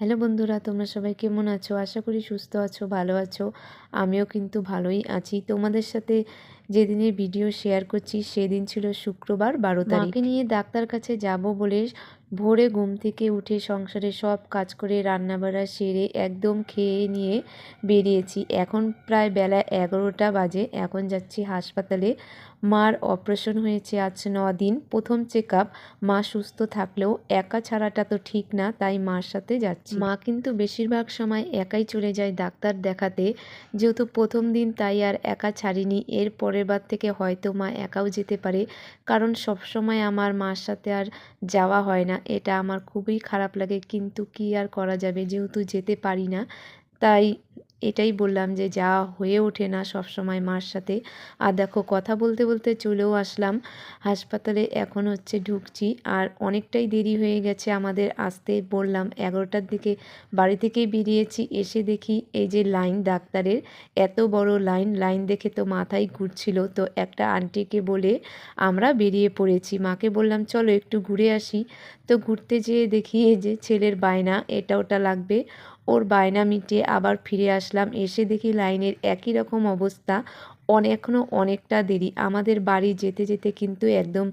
Hello বন্ধুরা, তোমরা সবাই কেমন আছো? আশা করি সুস্থ আছো, ভালো আছো। আমিও কিন্তু ভালোই আছি। তোমাদের সাথে যেদিনের ভিডিও শেয়ার করছি সেদিন ছিল শুক্রবার 12 তারিখ। মাকে নিয়ে ডাক্তার কাছে যাব বলে ভোরে ঘুম থেকে উঠে সংসারে সব কাজ করে রান্নাবাড়া সেরে একদম খেয়ে নিয়ে বেরিয়েছি। এখন প্রায় বেলা 11টা বাজে। এখন যাচ্ছি হাসপাতালে। মার অপারেশন হয়েছে আজ 9 দিন। প্রথম চেক আপ। মা সুস্থ থাকলেও একা ছাড়াটা তো ঠিক না, তাই মার সাথে যাচ্ছি। মা কিন্তু বেশিরভাগ সময় একাই চলে যায় ডাক্তার দেখাতে, যেহেতু প্রথম দিন তাই আর একা ছাড়িনি। এর পরের বার থেকে হয়তো মা একাও যেতে পারে, কারণ সব সময় আমার মার সাথে আর যাওয়া হয় না। এটা আমার খুবই খারাপ লাগে, কিন্তু কি আর করা যাবে, যেহেতু যেতে পারি না। তাই এটাই বললাম যে যাওয়া হয়ে ওঠে না সব সময় মার সাথে। আর দেখো, কথা বলতে বলতে চলেও আসলাম হাসপাতালে। এখন হচ্ছে ঢুকছি, আর অনেকটাই দেরি হয়ে গেছে আমাদের আসতে। বললাম 11টার দিকে বাড়ি থেকেই বেরিয়েছি। এসে দেখি এই যে লাইন ডাক্তারের, এত বড় লাইন। লাইন দেখে তো মাথায় ঘুরছিল। তো একটা আন্টিকে বলে আমরা বেরিয়ে পড়েছি। মাকে বললাম চলো একটু ঘুরে আসি। তো ঘুরতে যেয়ে দেখি এই যে ছেলের বায়না, এটা ওটা লাগবে। ওর বায়না মিটিয়ে আবার ফিরে আসলাম। এসে দেখি লাইনের একই রকম অবস্থা। এখনও অনেকটা দেরি। আমাদের বাড়ি যেতে যেতে কিন্তু একদম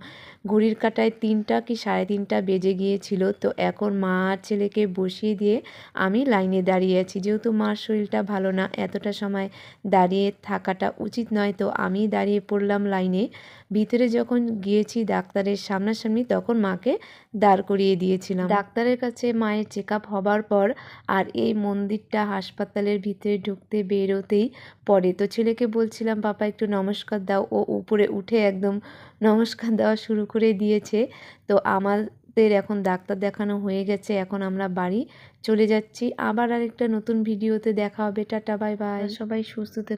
ঘড়ির কাঁটায় 3টা কি 3:30 বেজে গিয়েছিল। তো এখন মা আর ছেলেকে বসিয়ে দিয়ে আমি লাইনে দাঁড়িয়ে আছি। যেহেতু মার শরীরটা ভালো না, এতটা সময় দাঁড়িয়ে থাকাটা উচিত নয়। তো আমি দাঁড়িয়ে পড়লাম লাইনে। ভিতরে যখন গিয়েছি ডাক্তারের সামনাসামনি, তখন মাকে দাঁড় করিয়ে দিয়েছিলাম। ডাক্তারের কাছে মায়ের চেক আপ হবার পর আর এই মন্দিরটা হাসপাতালের ভিতরে ঢুকতে বেরোতেই পড়ে। তো ছেলেকে বলছিলাম পাপা একটু নমস্কার দাও। ও উপরে উঠে একদম নমস্কার দেওয়া শুরু করে দিয়েছে। তো আমাদের এখন ডাক্তার দেখানো হয়ে গেছে। এখন আমরা বাড়ি চলে যাচ্ছি। আবার আরেকটা নতুন ভিডিওতে দেখা হবে। Tata, bye bye. সবাই সুস্থ থেকো।